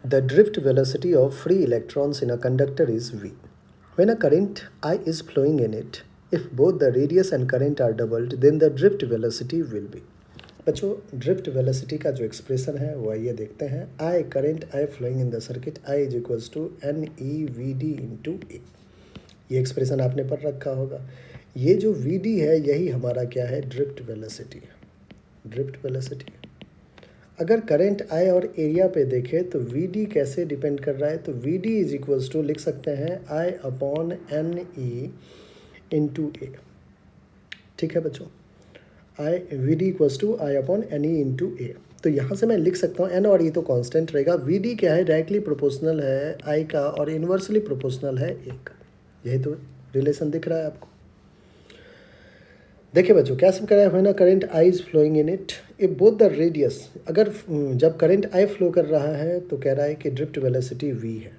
The drift velocity of free electrons in a conductor is v. When a current I is flowing in it, if both the radius and current are doubled, then the drift velocity will be. बच्चों drift velocity का जो expression है वह ये देखते हैं I current I flowing in the circuit I is equals to N E V D into A. ये expression आपने पढ़ रखा होगा. ये जो वी डी है यही हमारा क्या है, ड्रिफ्ट वेलोसिटी. ड्रिफ्ट वेलोसिटी अगर करंट आई और एरिया पे देखें तो वी डी कैसे डिपेंड कर रहा है, तो V D is equals to लिख सकते हैं I upon N E into A. ठीक है बच्चों, I V D equals to I upon N E into A. तो यहाँ से मैं लिख सकता हूँ एन और ई तो कांस्टेंट रहेगा. वी डी क्या है, डायरेक्टली प्रोपोर्शनल है आई का और इन्वर्सली प्रोपोर्शनल है ए का. यही तो रिलेशन दिख रहा है आपको. देखिए बच्चों क्या सब करा है ना, current I is flowing in it if both the radius. अगर जब करंट आई फ्लो कर रहा है तो कह रहा है कि ड्रिफ्ट वेलोसिटी वी है.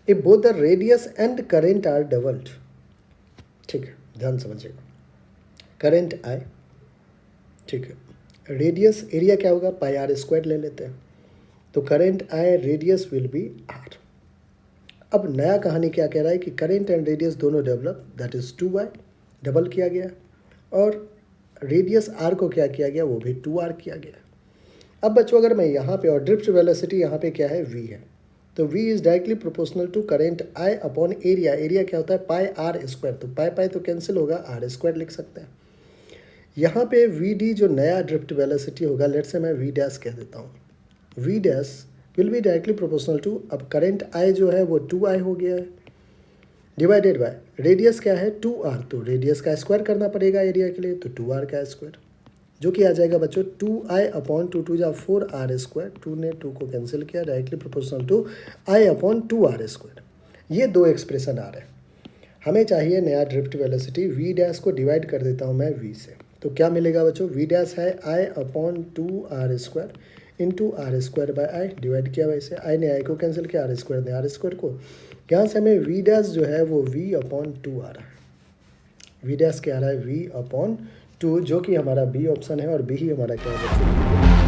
If both the radius and current are doubled. ठीक है, ध्यान समझिएगा. करंट आई, ठीक है, रेडियस एरिया क्या होगा, पाई आर स्क्वायर ले लेते हैं. तो current I radius will be r. अब नया कहानी क्या कह रहा है कि करंट एंड रेडियस दोनों develop, that is 2y double किया गया और रेडियस आर को क्या किया गया, वो भी 2r किया गया. अब बच्चों अगर मैं यहाँ पे, और ड्रिफ्ट वेलोसिटी यहाँ पे क्या है, v है, तो v इज directly proportional to current I upon area. Area क्या होता है, पाई आर स्क्वायर. तो पाई पाई तो कैंसिल होगा, आर स्क्वायर लिख सकते हैं. यहाँ पे वी डी जो नया ड्रिफ्ट वेलोसिटी होगा, लेट से मैं वी डैश कह देता हूँ. V dash will be directly proportional to, अब करंट आई जो है वो 2i हो गया है, डिवाइडेड बाय रेडियस क्या है 2r. तो रेडियस का स्क्वायर करना पड़ेगा एरिया के लिए, तो 2r का स्क्वायर, जो कि आ जाएगा बच्चों 2i अपॉन 2 जा 4r स्क्वायर. 2 ने 2 को कैंसिल किया, directly proportional to i upon 2r square. ये दो एक्सप्रेशन आ रहे हैं. हमें चाहिए नया ड्रिफ्ट वेलोसिटी. वी डैश को डिवाइड कर देता हूँ मैं v से, तो क्या मिलेगा बच्चों, वी डैश है i upon 2r square into R square by I. Divide किया वैसे, आई ने आई को कैंसिल किया, आर स्क्वायर ने आर स्क्वायर को. यहाँ से हमें वी डैश जो है वो v अपॉन 2 आ रहा है. वी डैश क्या आ रहा है, v अपॉन 2, जो कि हमारा बी ऑप्शन है और बी ही हमारा क्या है बच्चों.